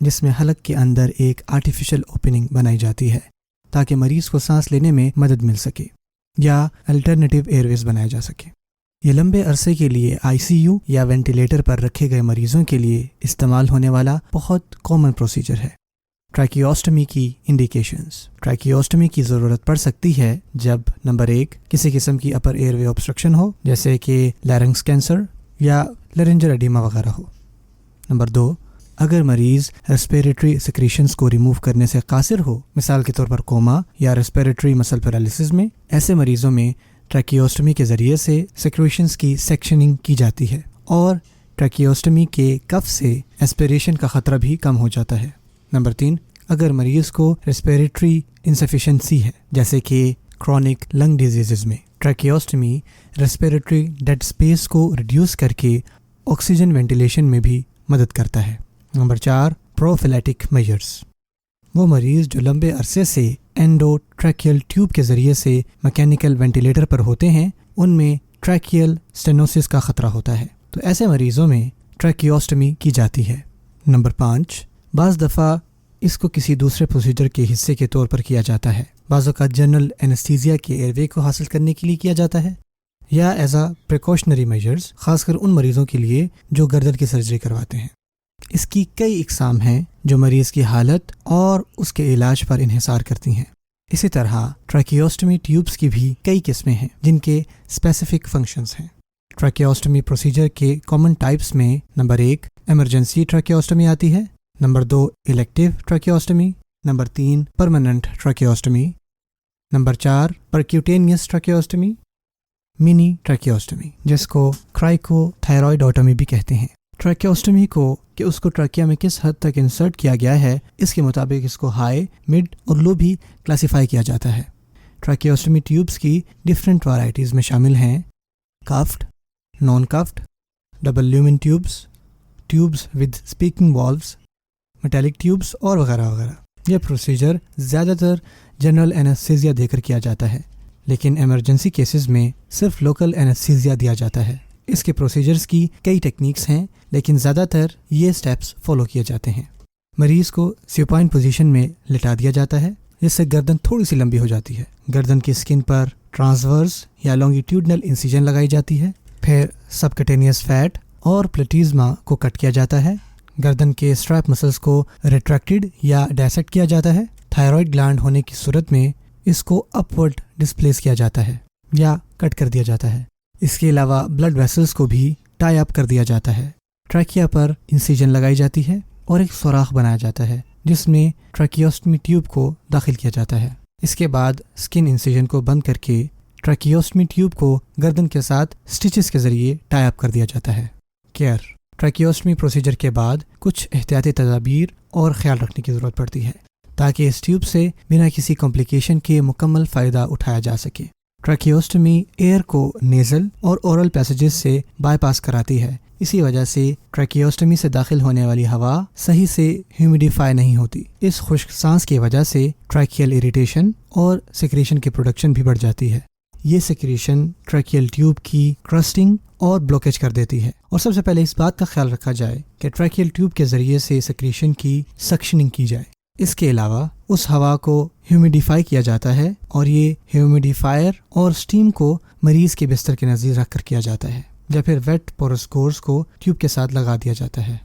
جس میں حلق کے اندر ایک آرٹیفیشل اوپننگ بنائی جاتی ہے تاکہ مریض کو سانس لینے میں مدد مل سکے یا الٹرنیٹیو ایئر ویز بنایا جا سکے۔ یہ لمبے عرصے کے لیے ICU یا وینٹیلیٹر پر رکھے گئے مریضوں کے لیے استعمال ہونے والا بہت کامن پروسیجر ہے۔ ٹریکیوسٹمی کی انڈیکیشنز۔ ٹریکیوسٹمی کی ضرورت پڑ سکتی ہے جب نمبر 1 کسی قسم کی اپر ایئر وے obstruction ہو، جیسے کہ لیرنگس کینسر یا لرنجل ایڈیما وغیرہ ہو۔ نمبر 2 اگر مریض ریسپیریٹری سیکریشنز کو ریموو کرنے سے قاصر ہو، مثال کے طور پر کوما یا ریسپیریٹری مسل پیرالسس میں، ایسے مریضوں میں ٹریکیوسٹمی کے ذریعے سے سیکریشنز کی سیکشننگ کی جاتی ہے اور ٹریکیوسٹمی کے کف سے ایسپیریشن کا خطرہ بھی کم ہو جاتا ہے۔ نمبر 3 اگر مریض کو ریسپیریٹری انسفیشنسی ہے، جیسے کہ کرونک لنگ ڈیزیزز میں، ٹریکیوسٹمی ریسپیریٹری ڈیڈ اسپیس کو ریڈیوس کر کے آکسیجن وینٹیلیشن میں بھی مدد کرتا ہے۔ Number 4 prophylactic measures. وہ مریض جو لمبے عرصے سے اینڈو ٹریکیل ٹیوب کے ذریعے سے میکینیکل وینٹیلیٹر پر ہوتے ہیں، ان میں ٹریکیل سٹینوسس کا خطرہ ہوتا ہے، تو ایسے مریضوں میں ٹریکیوسٹمی کی جاتی ہے۔ نمبر 5 بعض دفعہ اس کو کسی دوسرے پروسیجر کے حصے کے طور پر کیا جاتا ہے، بعض اوقات جنرل اینستھیزیا کے ایئر وے کو حاصل کرنے کے لیے کیا جاتا ہے، یا ایز اے پریکاشنری میجرز، خاص کر ان مریضوں کے لیے جو گردن کی سرجری کرواتے ہیں۔ اس کی کئی اقسام ہیں جو مریض کی حالت اور اس کے علاج پر انحصار کرتی ہیں۔ اسی طرح ٹریکیوسٹمی ٹیوبس کی بھی کئی قسمیں ہیں جن کے اسپیسیفک فنکشنز ہیں۔ ٹریکیوسٹمی پروسیجر کے کامن ٹائپس میں نمبر 1 ایمرجنسی ٹریکیوسٹمی آتی ہے، number 2 elective tracheostomy, number 3 permanent tracheostomy, number 4 percutaneous tracheostomy, mini tracheostomy, جس کو کرائکو تھائرائیڈوٹمی بھی کہتے ہیں۔ ٹریکیوسٹمی کو کہ اس کو ٹریکیا میں کس حد تک انسرٹ کیا گیا ہے، اس کے مطابق اس کو ہائی، مڈ اور لو بھی کلاسیفائی کیا جاتا ہے۔ ٹریکیوسٹمی ٹیوبس کی ڈفرینٹ ویرائٹیز میں شامل ہیں cuffed, non cuffed, double lumen tubes, tubes with speaking valves, metallic tubes اور وغیرہ وغیرہ۔ یہ پروسیجر زیادہ تر جنرل اینستھیزیا دے کر کیا جاتا ہے، لیکن ایمرجنسی کیسز میں صرف لوکل اینستھیزیا دیا جاتا ہے۔ اس کے پروسیجرز کی کئی ٹیکنیکس ہیں، لیکن زیادہ تر یہ سٹیپس فالو کیے جاتے ہیں۔ مریض کو سیوپائن پوزیشن میں لٹا دیا جاتا ہے، جس سے گردن تھوڑی سی لمبی ہو جاتی ہے۔ گردن کی سکن پر ٹرانسورس یا لانگیٹیوڈنل انسیجن لگائی جاتی ہے، پھر سبکٹینیس فیٹ اور پلیٹیزما کو کٹ کیا جاتا ہے۔ گردن کے اسٹریپ مسلس کو ریٹریکٹڈ یا ڈائسیکٹ کیا جاتا ہے۔ تھائرائڈ گلینڈ ہونے کی صورت میں اس کو اپورڈ ڈسپلیس کیا جاتا ہے یا کٹ کر دیا جاتا ہے۔ اس کے علاوہ بلڈ ویسلز کو بھی ٹائی اپ کر دیا جاتا ہے۔ ٹریکیا پر انسیجن لگائی جاتی ہے اور ایک سوراخ بنایا جاتا ہے جس میں ٹریکیوسٹمی ٹیوب کو داخل کیا جاتا ہے۔ اس کے بعد اسکن انسیجن کو بند کر کے ٹریکیوسٹمی ٹیوب کو گردن کے ساتھ سٹیچز کے ذریعے ٹائی اپ کر دیا جاتا ہے۔ کیئر۔ ٹریکیوسٹمی پروسیجر کے بعد کچھ احتیاطی تدابیر اور خیال رکھنے کی ضرورت پڑتی ہے تاکہ اس ٹیوب سے بنا کسی کمپلیکیشن کے مکمل فائدہ اٹھایا جا سکے۔ ٹریکیوسٹمی ایئر کو نیزل اور اورل پیسیجز سے بائی پاس کراتی ہے، اسی وجہ سے ٹریکیوسٹمی سے داخل ہونے والی ہوا صحیح سے ہیومیڈیفائی نہیں ہوتی۔ اس خشک سانس کی وجہ سے ٹریکیل اریٹیشن اور سیکریشن کی پروڈکشن بھی بڑھ جاتی ہے۔ یہ سیکریشن ٹریکیل ٹیوب کی کرسٹنگ اور بلوکیج کر دیتی ہے، اور سب سے پہلے اس بات کا خیال رکھا جائے کہ ٹریکیل ٹیوب کے ذریعے سے سیکریشن کی سکشننگ کی جائے۔ اس کے علاوہ اس ہوا کو ہیومیڈیفائی کیا جاتا ہے، اور یہ ہیومیڈیفائر اور سٹیم کو مریض کے بستر کے نزدیک رکھ کر کیا جاتا ہے، یا پھر ویٹ پورس کورس کو ٹیوب کے ساتھ لگا دیا جاتا ہے۔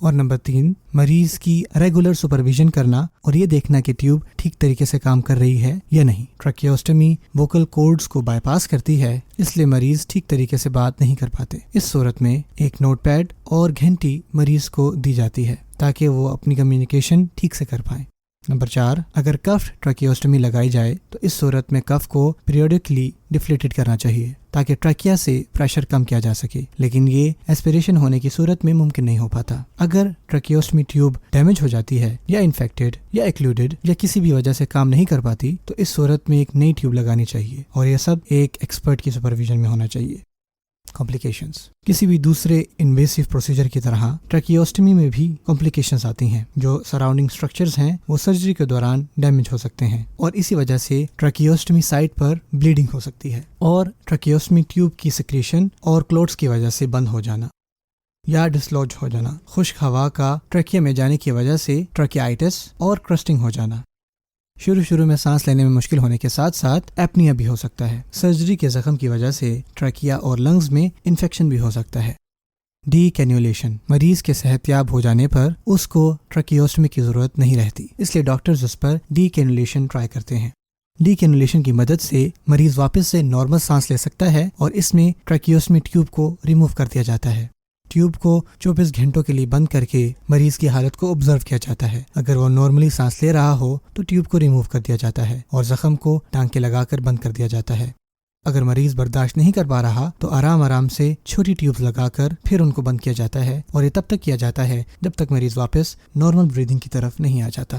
اور نمبر 3 مریض کی ریگولر سپرویژن کرنا اور یہ دیکھنا کہ ٹیوب ٹھیک طریقے سے کام کر رہی ہے یا نہیں۔ ٹریکیوسٹمی ووکل کورڈز کو بائی پاس کرتی ہے، اس لیے مریض ٹھیک طریقے سے بات نہیں کر پاتے۔ اس صورت میں ایک نوٹ پیڈ اور گھنٹی مریض کو دی جاتی ہے تاکہ وہ اپنی کمیونیکیشن ٹھیک سے کر پائیں۔ نمبر 4 اگر کف ٹریکیوسٹمی لگائی جائے تو اس صورت میں کف کو پیریوڈکلی ڈفلیٹڈ کرنا چاہیے تاکہ ٹریکیا سے پریشر کم کیا جا سکے، لیکن یہ ایسپریشن ہونے کی صورت میں ممکن نہیں ہو پاتا۔ اگر ٹریکیوسٹمی ٹیوب ڈیمیج ہو جاتی ہے یا انفیکٹڈ یا ایکلوڈڈ یا کسی بھی وجہ سے کام نہیں کر پاتی تو اس صورت میں ایک نئی ٹیوب لگانی چاہیے، اور یہ سب ایک ایکسپرٹ کی سپرویژن میں ہونا چاہیے۔ کمپلیکیشنز۔ کسی بھی دوسرے انویسیو پروسیجر کی طرح ٹریکیوسٹمی میں بھی کمپلیکیشنز آتی ہیں۔ جو سراؤنڈنگ سٹرکچرز ہیں وہ سرجری کے دوران ڈیمیج ہو سکتے ہیں، اور اسی وجہ سے ٹریکیوسٹمی سائٹ پر بلیڈنگ ہو سکتی ہے، اور ٹریکیوسٹمی ٹیوب کی سیکریشن اور کلوٹس کی وجہ سے بند ہو جانا۔ یا ڈسلوج ہو جانا، خشک ہوا کا ٹریکیا میں جانے کی وجہ سے ٹریکیائٹس اور کرسٹنگ ہو جانا۔ شروع میں سانس لینے میں مشکل ہونے کے ساتھ ساتھ ایپنیا بھی ہو سکتا ہے۔ سرجری کے زخم کی وجہ سے ٹریکیا اور لنگز میں انفیکشن بھی ہو سکتا ہے۔ ڈی کینیولیشن، مریض کے صحت یاب ہو جانے پر اس کو ٹریکیوسٹمی کی ضرورت نہیں رہتی، اس لیے ڈاکٹرز اس پر ڈی کینیولیشن ٹرائی کرتے ہیں۔ ڈی کینیولیشن کی مدد سے مریض واپس سے نارمل سانس لے سکتا ہے اور اس میں ٹریکیوسٹمی ٹیوب کو ریموو کر دیا جاتا ہے۔ ٹیوب کو 24 گھنٹوں کے لیے بند کر کے مریض کی حالت کو آبزرو کیا جاتا ہے۔ اگر وہ نارملی سانس لے رہا ہو تو ٹیوب کو ریموو کر دیا جاتا ہے اور زخم کو ٹانکے لگا کر بند کر دیا جاتا ہے۔ اگر مریض برداشت نہیں کر پا رہا تو آرام سے چھوٹی ٹیوبز لگا کر پھر ان کو بند کیا جاتا ہے، اور یہ تب تک کیا جاتا ہے جب تک مریض واپس نارمل بریدنگ کی طرف نہیں آ جاتا۔